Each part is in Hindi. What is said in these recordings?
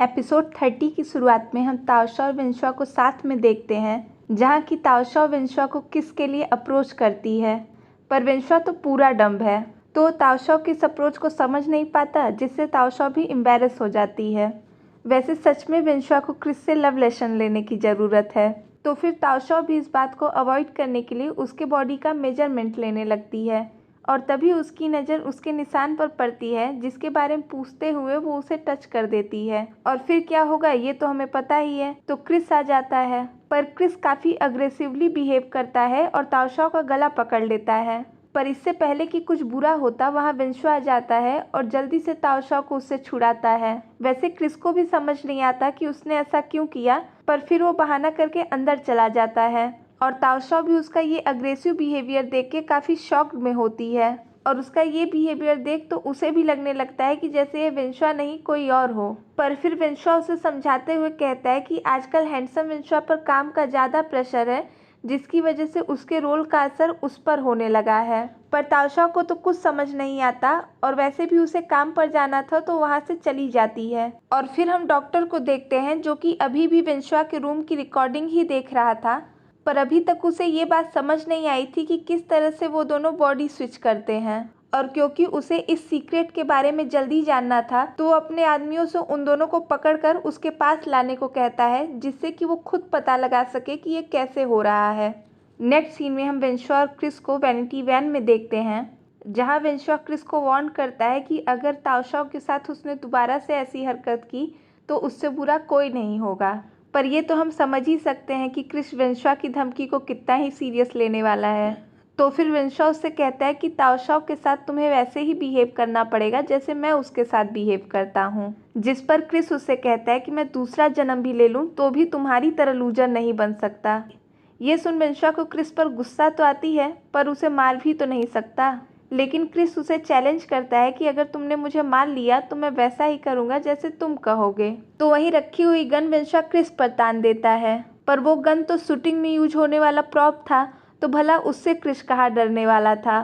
एपिसोड 30 की शुरुआत में हम ताओशा और विंशुआ को साथ में देखते हैं, जहाँ की ताओशा विंशुआ को किस के लिए अप्रोच करती है, पर विंशुआ तो पूरा डम्ब है, तो ताओशा की इस अप्रोच को समझ नहीं पाता, जिससे ताओशा भी एम्बैरेस हो जाती है। वैसे सच में विंशुआ को क्रिस से लव लेसन लेने की ज़रूरत है, तो फिर ताओशा भी इस बात को अवॉइड करने के लिए उसके बॉडी का मेजरमेंट लेने लगती है, और तभी उसकी नज़र उसके निशान पर पड़ती है, जिसके बारे में पूछते हुए वो उसे टच कर देती है। और फिर क्या होगा ये तो हमें पता ही है, तो क्रिस आ जाता है, पर क्रिस काफ़ी अग्रेसिवली बिहेव करता है और ताओशा का गला पकड़ लेता है। पर इससे पहले कि कुछ बुरा होता, वहाँ विंशुआ आ जाता है और जल्दी से ताओशा को उससे छुड़ाता है। वैसे क्रिस को भी समझ नहीं आता कि उसने ऐसा क्यों किया, पर फिर वो बहाना करके अंदर चला जाता है, और ताओशा भी उसका ये अग्रेसिव बिहेवियर देख के काफ़ी शॉक्ड में होती है, और उसका ये बिहेवियर देख तो उसे भी लगने लगता है कि जैसे ये विंशुआ नहीं कोई और हो। पर फिर विंशुआ उसे समझाते हुए कहता है कि आजकल हैंडसम विंशुआ पर काम का ज़्यादा प्रेशर है, जिसकी वजह से उसके रोल का असर उस पर होने लगा है। पर ताओशा को तो कुछ समझ नहीं आता, और वैसे भी उसे काम पर जाना था तो वहाँ से चली जाती है। और फिर हम डॉक्टर को देखते हैं, जो कि अभी भी विंशुआ के रूम की रिकॉर्डिंग ही देख रहा था, पर अभी तक उसे ये बात समझ नहीं आई थी कि किस तरह से वो दोनों बॉडी स्विच करते हैं। और क्योंकि उसे इस सीक्रेट के बारे में जल्दी जानना था, तो वो अपने आदमियों से उन दोनों को पकड़कर उसके पास लाने को कहता है, जिससे कि वो खुद पता लगा सके कि ये कैसे हो रहा है। नेक्स्ट सीन में हम विंशुआ और क्रिस को वैनिटी वैन में देखते हैं, जहाँ विंशुआ क्रिस को वार्न करता है कि अगर ताओशा के साथ उसने दोबारा से ऐसी हरकत की तो उससे बुरा कोई नहीं होगा। पर ये तो हम समझ ही सकते हैं कि क्रिस विंशुआ की धमकी को कितना ही सीरियस लेने वाला है। तो फिर विंशुआ उससे कहता है कि ताओशा के साथ तुम्हें वैसे ही बिहेव करना पड़ेगा जैसे मैं उसके साथ बिहेव करता हूँ। जिस पर क्रिस उससे कहता है कि मैं दूसरा जन्म भी ले लूँ तो भी तुम्हारी तरह लूजर नहीं बन सकता। ये सुन विंशुआ को क्रिस पर गुस्सा तो आती है, पर उसे मार भी तो नहीं सकता। लेकिन क्रिस उसे चैलेंज करता है कि अगर तुमने मुझे मार लिया तो मैं वैसा ही करूँगा जैसे तुम कहोगे। तो वहीं रखी हुई गन विंशुआ क्रिस पर तान देता है, पर वो गन तो शूटिंग में यूज होने वाला प्रॉप था, तो भला उससे क्रिस कहाँ डरने वाला था।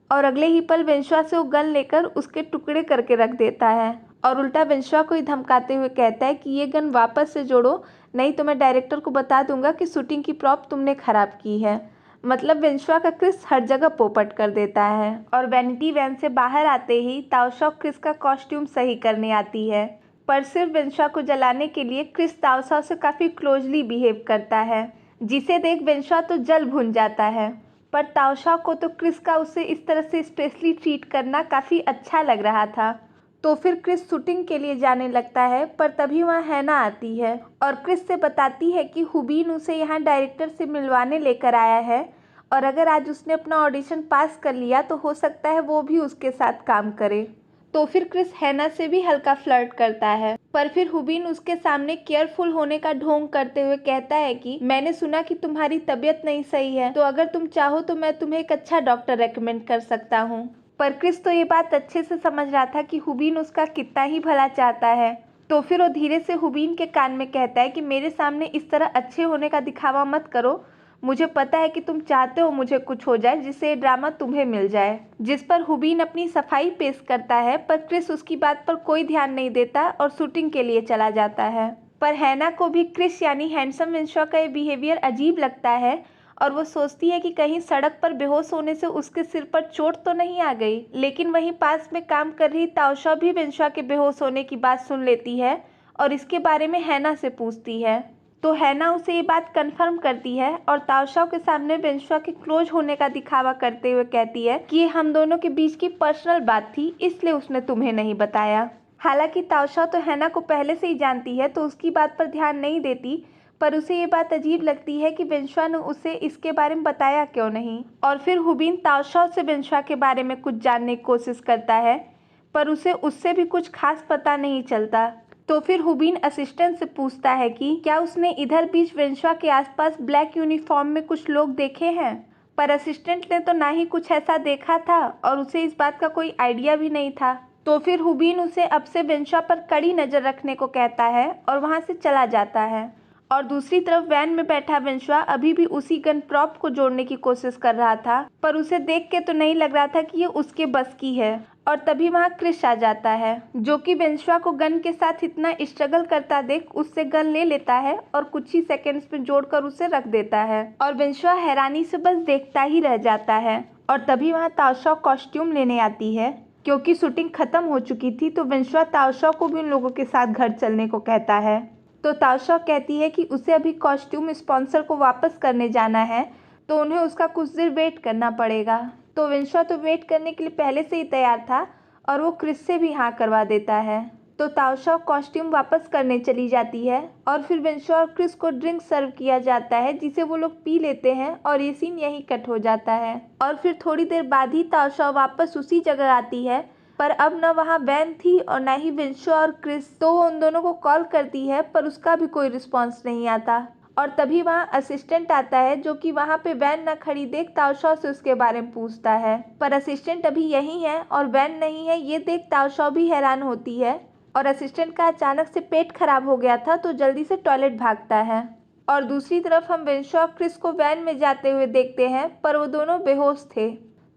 और अगले ही पल विंशुआ से वो गन लेकर उसके टुकड़े करके रख देता है, और उल्टा विंशुआ को ही धमकाते हुए कहता है कि ये गन वापस से जोड़ो, नहीं तो मैं डायरेक्टर को बता दूंगा कि शूटिंग की प्रॉप तुमने खराब की है। मतलब विंशुआ का क्रिस हर जगह पोपट कर देता है। और वैनिटी वैन से बाहर आते ही ताओशा क्रिस का कॉस्ट्यूम सही करने आती है, पर सिर्फ विंशुआ को जलाने के लिए क्रिस ताओशा से काफ़ी क्लोजली बिहेव करता है, जिसे देख विंशुआ तो जल भुन जाता है। पर ताओशा को तो क्रिस का उसे इस तरह से स्पेशली ट्रीट करना काफ़ी अच्छा लग रहा था। तो फिर क्रिस शूटिंग के लिए जाने लगता है, पर तभी वहाँ हैना आती है और क्रिस से बताती है कि हुबीन उसे यहाँ डायरेक्टर से मिलवाने लेकर आया है, और अगर आज उसने अपना ऑडिशन पास कर लिया तो हो सकता है वो भी उसके साथ काम करे। तो फिर क्रिस हैना से भी हल्का फ्लर्ट करता है, पर फिर हुबीन उसके सामने केयरफुल होने का ढोंग करते हुए कहता है कि मैंने सुना कि तुम्हारी तबीयत नहीं सही है, तो अगर तुम चाहो तो मैं तुम्हें एक अच्छा डॉक्टर रेकमेंड कर सकता हूँ। पर क्रिस तो ये बात अच्छे से समझ रहा था कि हुबीन उसका कितना ही भला चाहता है। तो फिर वो धीरे से हुबीन के कान में कहता है कि मेरे सामने इस तरह अच्छे होने का दिखावा मत करो, मुझे पता है कि तुम चाहते हो मुझे कुछ हो जाए जिससे ये ड्रामा तुम्हें मिल जाए। जिस पर हुबीन अपनी सफाई पेश करता है, पर क्रिस उसकी बात पर कोई ध्यान नहीं देता और शूटिंग के लिए चला जाता है। पर हैना को भी क्रिस यानी हैंडसम विंशुआ का ये बिहेवियर अजीब लगता है, और वो सोचती है कि कहीं सड़क पर बेहोश होने से उसके सिर पर चोट तो नहीं आ गई। लेकिन वहीं पास में काम कर रही ताओशा भी विंशुआ के बेहोश होने की बात सुन लेती है और इसके बारे में हैना से पूछती है। तो हैना उसे ये बात कंफर्म करती है और ताओशा के सामने विंशुआ के क्लोज होने का दिखावा करते हुए कहती है कि ये हम दोनों के बीच की पर्सनल बात थी, इसलिए उसने तुम्हें नहीं बताया। हालांकि ताओशा तो हैना को पहले से ही जानती है, तो उसकी बात पर ध्यान नहीं देती, पर उसे ये बात अजीब लगती है कि विंशुआ ने उसे इसके बारे में बताया क्यों नहीं। और फिर हुबीन ताओशा से विंशुआ के बारे में कुछ जानने की कोशिश करता है, पर उसे उससे भी कुछ खास पता नहीं चलता। तो फिर हुबीन असिस्टेंट से पूछता है कि क्या उसने इधर बीच विंशुआ के आसपास ब्लैक यूनिफॉर्म में कुछ लोग देखे हैं, पर असिस्टेंट ने तो ना ही कुछ ऐसा देखा था और उसे इस बात का कोई आइडिया भी नहीं था। तो फिर हुबीन उसे अब से विंशुआ पर कड़ी नज़र रखने को कहता है और वहाँ से चला जाता है। और दूसरी तरफ वैन में बैठा विंशुआ अभी भी उसी गन प्रॉप को जोड़ने की कोशिश कर रहा था, पर उसे देख के तो नहीं लग रहा था कि ये उसके बस की है। और तभी वहाँ क्रिस आ जाता है, जो कि विंशुआ को गन के साथ इतना स्ट्रगल करता देख उससे गन ले लेता है और कुछ ही सेकंड्स में जोड़कर उसे रख देता है। और विंशुआ हैरानी से बस देखता ही रह जाता है। और तभी वहाँ ताओशॉ कॉस्ट्यूम लेने आती है, क्योंकि शूटिंग खत्म हो चुकी थी। तो विंशुआ ताओशॉ को भी उन लोगों के साथ घर चलने को कहता है। तो ताओशॉ कहती है कि उसे अभी कॉस्ट्यूम स्पॉन्सर को वापस करने जाना है, तो उन्हें उसका कुछ देर वेट करना पड़ेगा। तो विंशुआ तो वेट करने के लिए पहले से ही तैयार था और वो क्रिस से भी हाँ करवा देता है। तो ताओशॉ कॉस्ट्यूम वापस करने चली जाती है और फिर विंशुआ और क्रिस को ड्रिंक सर्व किया जाता है, जिसे वो लोग पी लेते हैं और ये सीन यहीं कट हो जाता है। और फिर थोड़ी देर बाद ही ताओशॉ वापस उसी जगह आती है, पर अब न वहाँ वैन थी और न ही विंशुआ और क्रिस। तो वो उन दोनों को कॉल करती है, पर उसका भी कोई रिस्पॉन्स नहीं आता। और तभी वहाँ असिस्टेंट आता है, जो कि वहाँ पे वैन न खड़ी देख ताओशॉ से उसके बारे में पूछता है, पर असिस्टेंट अभी यही है और वैन नहीं है। ये देख ताओशॉ भी हैरान होती है और असिस्टेंट का अचानक से पेट खराब हो गया था, तो जल्दी से टॉयलेट भागता है। और दूसरी तरफ हम विंशुआ और क्रिस को वैन में जाते हुए देखते हैं, पर वो दोनों बेहोश थे।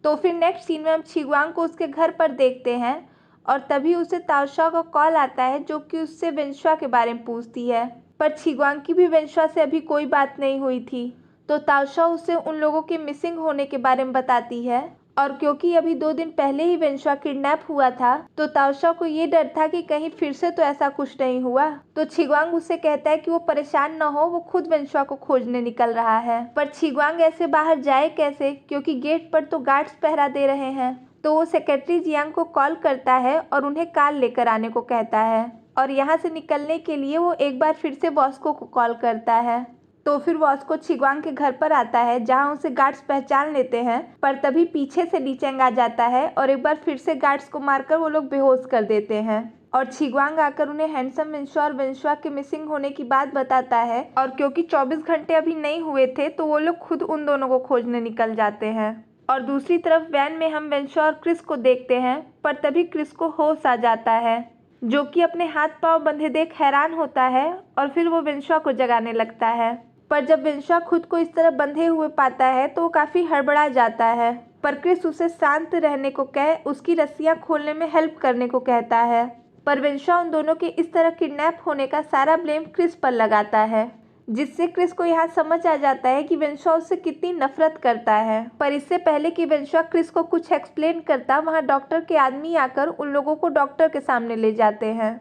तो फिर नेक्स्ट सीन में हम छिग्वांग को उसके घर पर देखते हैं और तभी उसे ताओशॉ का कॉल आता है, जो कि उससे विंशुआ के बारे में पूछती है। पर छिग्वांग की भी विंशुआ से अभी कोई बात नहीं हुई थी। तो ताओशॉ उसे उन लोगों के मिसिंग होने के बारे में बताती है। और क्योंकि अभी 2 दिन पहले ही विंशुआ किडनैप हुआ था, तो ताओशॉ को ये डर था कि कहीं फिर से तो ऐसा कुछ नहीं हुआ। तो छिग्वांग उससे कहता है कि वो परेशान न हो, वो खुद विंशुआ को खोजने निकल रहा है। पर छिग्वांग ऐसे बाहर जाए कैसे, क्योंकि गेट पर तो गार्ड्स पहरा दे रहे हैं। तो वो सेक्रेटरी जियांग को कॉल करता है और उन्हें कार लेकर आने को कहता है। और यहाँ से निकलने के लिए वो एक बार फिर से वॉस्को को कॉल करता है। तो फिर वॉस्को छिग्वांग के घर पर आता है, जहाँ उसे गार्ड्स पहचान लेते हैं। पर तभी पीछे से ली चेंग आ जाता है और एक बार फिर से गार्ड्स को मारकर वो लोग बेहोश कर देते हैं। और छिग्वांग आकर उन्हें हैंडसम विंशुआ और विंशुआ के मिसिंग होने की बात बताता है। और क्योंकि 24 घंटे अभी नहीं हुए थे, तो वो लोग खुद उन दोनों को खोजने निकल जाते हैं। और दूसरी तरफ वैन में हम विंशुआ और क्रिस को देखते हैं, पर तभी क्रिस को होश आ जाता है, जो कि अपने हाथ पांव बंधे देख हैरान होता है। और फिर वो विंशुआ को जगाने लगता है, पर जब विंशुआ खुद को इस तरह बंधे हुए पाता है तो वो काफ़ी हड़बड़ा जाता है। पर क्रिस उसे शांत रहने को कह उसकी रस्सियाँ खोलने में हेल्प करने को कहता है। पर विंशुआ उन दोनों के इस तरह किडनैप होने का सारा ब्लेम क्रिस पर लगाता है, जिससे क्रिस को यहाँ समझ आ जाता है कि विंशुआ उससे कितनी नफरत करता है। पर इससे पहले कि विंशुआ क्रिस को कुछ एक्सप्लेन करता, वहाँ डॉक्टर के आदमी आकर उन लोगों को डॉक्टर के सामने ले जाते हैं।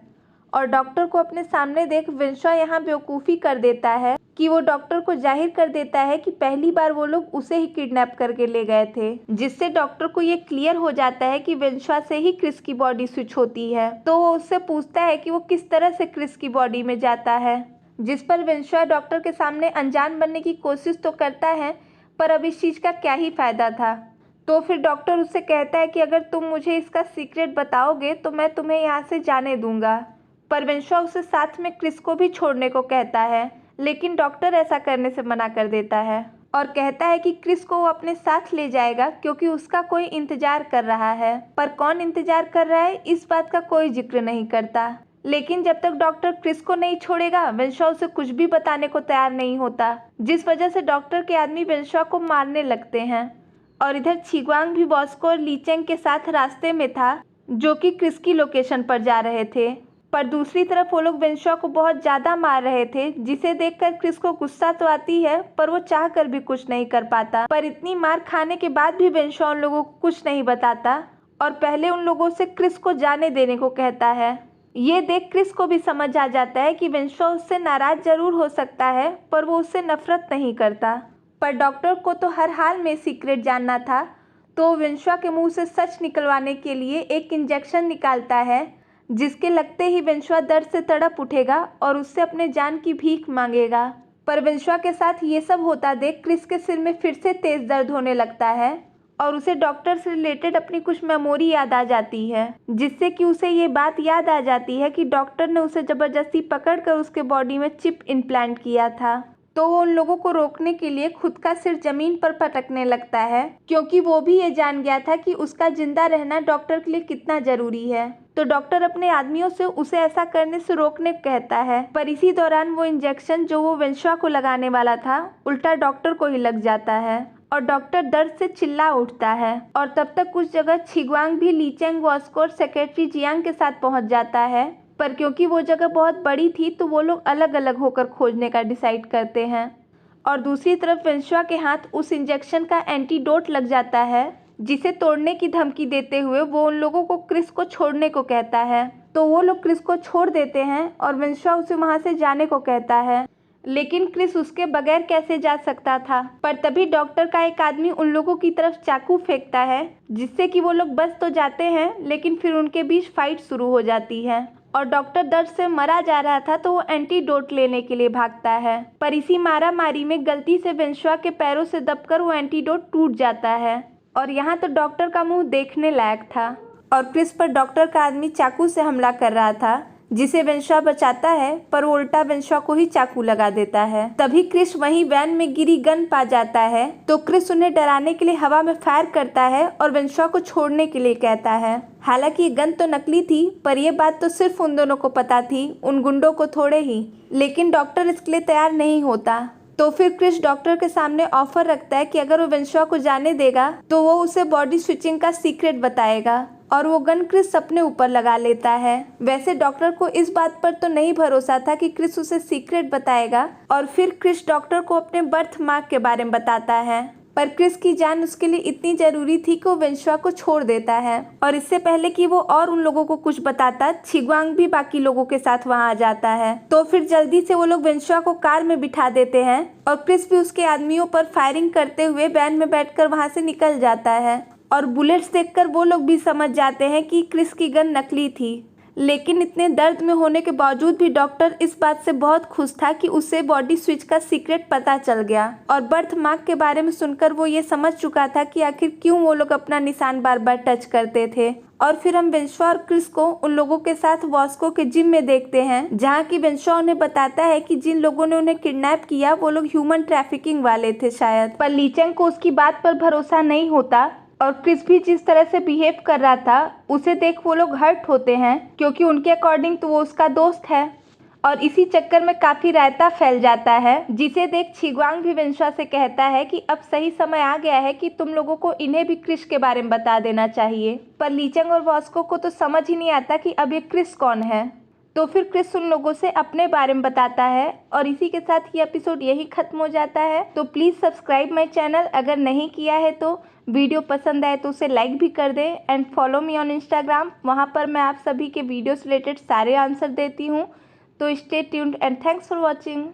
और डॉक्टर को अपने सामने देख विंशुआ यहाँ बेवकूफ़ी कर देता है कि वो डॉक्टर को जाहिर कर देता है कि पहली बार वो लोग उसे ही किडनैप करके ले गए थे, जिससे डॉक्टर को ये क्लियर हो जाता है कि विंशुआ से ही क्रिस की बॉडी स्विच होती है। तो वो उससे पूछता है कि वो किस तरह से क्रिस की बॉडी में जाता है, जिस पर विंशुआ डॉक्टर के सामने अनजान बनने की कोशिश तो करता है, पर अब इस चीज़ का क्या ही फ़ायदा था। तो फिर डॉक्टर उससे कहता है कि अगर तुम मुझे इसका सीक्रेट बताओगे तो मैं तुम्हें यहाँ से जाने दूंगा। पर विंशुआ उसे साथ में क्रिस को भी छोड़ने को कहता है, लेकिन डॉक्टर ऐसा करने से मना कर देता है और कहता है कि क्रिस को वो अपने साथ ले जाएगा, क्योंकि उसका कोई इंतजार कर रहा है। पर कौन इंतजार कर रहा है, इस बात का कोई जिक्र नहीं करता। लेकिन जब तक डॉक्टर क्रिस को नहीं छोड़ेगा, विंशुआ उसे कुछ भी बताने को तैयार नहीं होता, जिस वजह से डॉक्टर के आदमी विंशुआ को मारने लगते हैं। और इधर छिग्वांग भी वॉस्को और ली चेंग के साथ रास्ते में था, जो कि क्रिस की लोकेशन पर जा रहे थे। पर दूसरी तरफ वो लोग विंशुआ को बहुत ज़्यादा मार रहे थे, जिसे देखकर क्रिस को गुस्सा तो आती है, पर वो चाह कर भी कुछ नहीं कर पाता। पर इतनी मार खाने के बाद भी विंशुआ उन लोगों को कुछ नहीं बताता और पहले उन लोगों से क्रिस को जाने देने को कहता है। ये देख क्रिस को भी समझ आ जाता है कि विंशुआ उससे नाराज जरूर हो सकता है, पर वो उससे नफरत नहीं करता। पर डॉक्टर को तो हर हाल में सीक्रेट जानना था, तो विंशुआ के मुंह से सच निकलवाने के लिए एक इंजेक्शन निकालता है, जिसके लगते ही विंशुआ दर्द से तड़प उठेगा और उससे अपने जान की भीख मांगेगा। पर विंशुआ के साथ ये सब होता देख क्रिस के सिर में फिर से तेज दर्द होने लगता है और उसे डॉक्टर से रिलेटेड अपनी कुछ मेमोरी याद आ जाती है, जिससे कि उसे ये बात याद आ जाती है कि डॉक्टर ने उसे ज़बरदस्ती पकड़कर उसके बॉडी में चिप इम्प्लांट किया था। तो वो उन लोगों को रोकने के लिए खुद का सिर जमीन पर पटकने लगता है, क्योंकि वो भी ये जान गया था कि उसका जिंदा रहना डॉक्टर के लिए कितना जरूरी है। तो डॉक्टर अपने आदमियों से उसे ऐसा करने से रोकने को कहता है, पर इसी दौरान वो इंजेक्शन जो वो वेंशुआ को लगाने वाला था उल्टा डॉक्टर को ही लग जाता है और डॉक्टर दर्द से चिल्ला उठता है। और तब तक उस जगह छिग्वांग भी लीचेंग वॉस्को और सेक्रेटरी जियांग के साथ पहुंच जाता है, पर क्योंकि वो जगह बहुत बड़ी थी तो वो लोग अलग अलग होकर खोजने का डिसाइड करते हैं। और दूसरी तरफ वेंशुआ के हाथ उस इंजेक्शन का एंटीडोट लग जाता है, जिसे तोड़ने की धमकी देते हुए वो उन लोगों को क्रिस को छोड़ने को कहता है। तो वो लोग क्रिस को छोड़ देते हैं और वेंशुआ उसे वहां से जाने को कहता है, लेकिन क्रिस उसके बगैर कैसे जा सकता था। पर तभी डॉक्टर का एक आदमी उन लोगों की तरफ चाकू फेंकता है, जिससे कि वो लोग बच तो जाते हैं, लेकिन फिर उनके बीच फाइट शुरू हो जाती है और डॉक्टर दर्द से मरा जा रहा था तो वो एंटीडोट लेने के लिए भागता है। पर इसी मारा मारी में गलती से वेंशुआ के पैरों से दबकर वो एंटीडोट टूट जाता है और यहाँ तो डॉक्टर का मुंह देखने लायक था और क्रिस पर डॉक्टर का आदमी चाकू से हमला कर रहा था, जिसे वेंशुआ बचाता है, पर वो उल्टा वेंशुआ को ही चाकू लगा देता है। तभी क्रिस वहीं वैन में गिरी गन पा जाता है, तो क्रिस उन्हें डराने के लिए हवा में फायर करता है और वेंशुआ को छोड़ने के लिए कहता है। हालांकि ये गन तो नकली थी, पर यह बात तो सिर्फ उन दोनों को पता थी, उन गुंडों को थोड़े ही। लेकिन डॉक्टर इसके लिए तैयार नहीं होता। तो फिर क्रिस डॉक्टर के सामने ऑफर रखता है कि अगर वो वेंशुआ को जाने देगा तो वो उसे बॉडी स्विचिंग का सीक्रेट बताएगा और वो गन क्रिस अपने ऊपर लगा लेता है। वैसे डॉक्टर को इस बात पर तो नहीं भरोसा था कि क्रिस उसे सीक्रेट बताएगा और फिर क्रिस डॉक्टर को अपने बर्थ मार्क के बारे में बताता है, पर क्रिस की जान उसके लिए इतनी जरूरी थी कि वो वेंशुआ को छोड़ देता है। और इससे पहले कि वो और उन लोगों को कुछ बताता, छिग्वांग भी बाकी लोगों के साथ वहां आ जाता है। तो फिर जल्दी से वो लोग वेंशुआ को कार में बिठा देते हैं और क्रिस भी उसके आदमियों पर फायरिंग करते हुए वैन में बैठकर वहां से निकल जाता है। और बुलेट्स देखकर वो लोग भी समझ जाते हैं कि क्रिस की गन नकली थी। लेकिन इतने दर्द में होने के बावजूद भी डॉक्टर इस बात से बहुत खुश था कि उसे बॉडी स्विच का सीक्रेट पता चल गया और बर्थ मार्क के बारे में सुनकर वो ये समझ चुका था कि आखिर क्यों वो लोग अपना निशान बार बार टच करते थे। और फिर हम वेंशुआ और क्रिस को उन लोगों के साथ वॉस्को के जिम में देखते हैं, जहाँ की वेंशुआ उन्हें बताता है कि जिन लोगों ने उन्हें किडनैप किया वो लोग ह्यूमन ट्रैफिकिंग वाले थे शायद। पर लीचेंग को उसकी बात पर भरोसा नहीं होता और क्रिस भी जिस तरह से बिहेव कर रहा था उसे देख वो लोग हर्ट होते हैं, क्योंकि उनके अकॉर्डिंग तो वो उसका दोस्त है। और इसी चक्कर में काफी रायता फैल जाता है, जिसे देख छिग्वांग भी वेंशुआ से कहता है कि अब सही समय आ गया है कि तुम लोगों को इन्हें भी क्रिस के बारे में बता देना चाहिए। पर लीचेंग और वॉस्को को तो समझ ही नहीं आता कि अब ये क्रिस कौन है। तो फिर क्रिस उन लोगों से अपने बारे में बताता है और इसी के साथ ये एपिसोड यही खत्म हो जाता है। तो प्लीज़ सब्सक्राइब माय चैनल अगर नहीं किया है तो, वीडियो पसंद आए तो उसे लाइक भी कर दें and follow me on Instagram, वहाँ पर मैं आप सभी के वीडियोस रिलेटेड सारे आंसर देती हूँ। तो stay tuned and thanks for watching.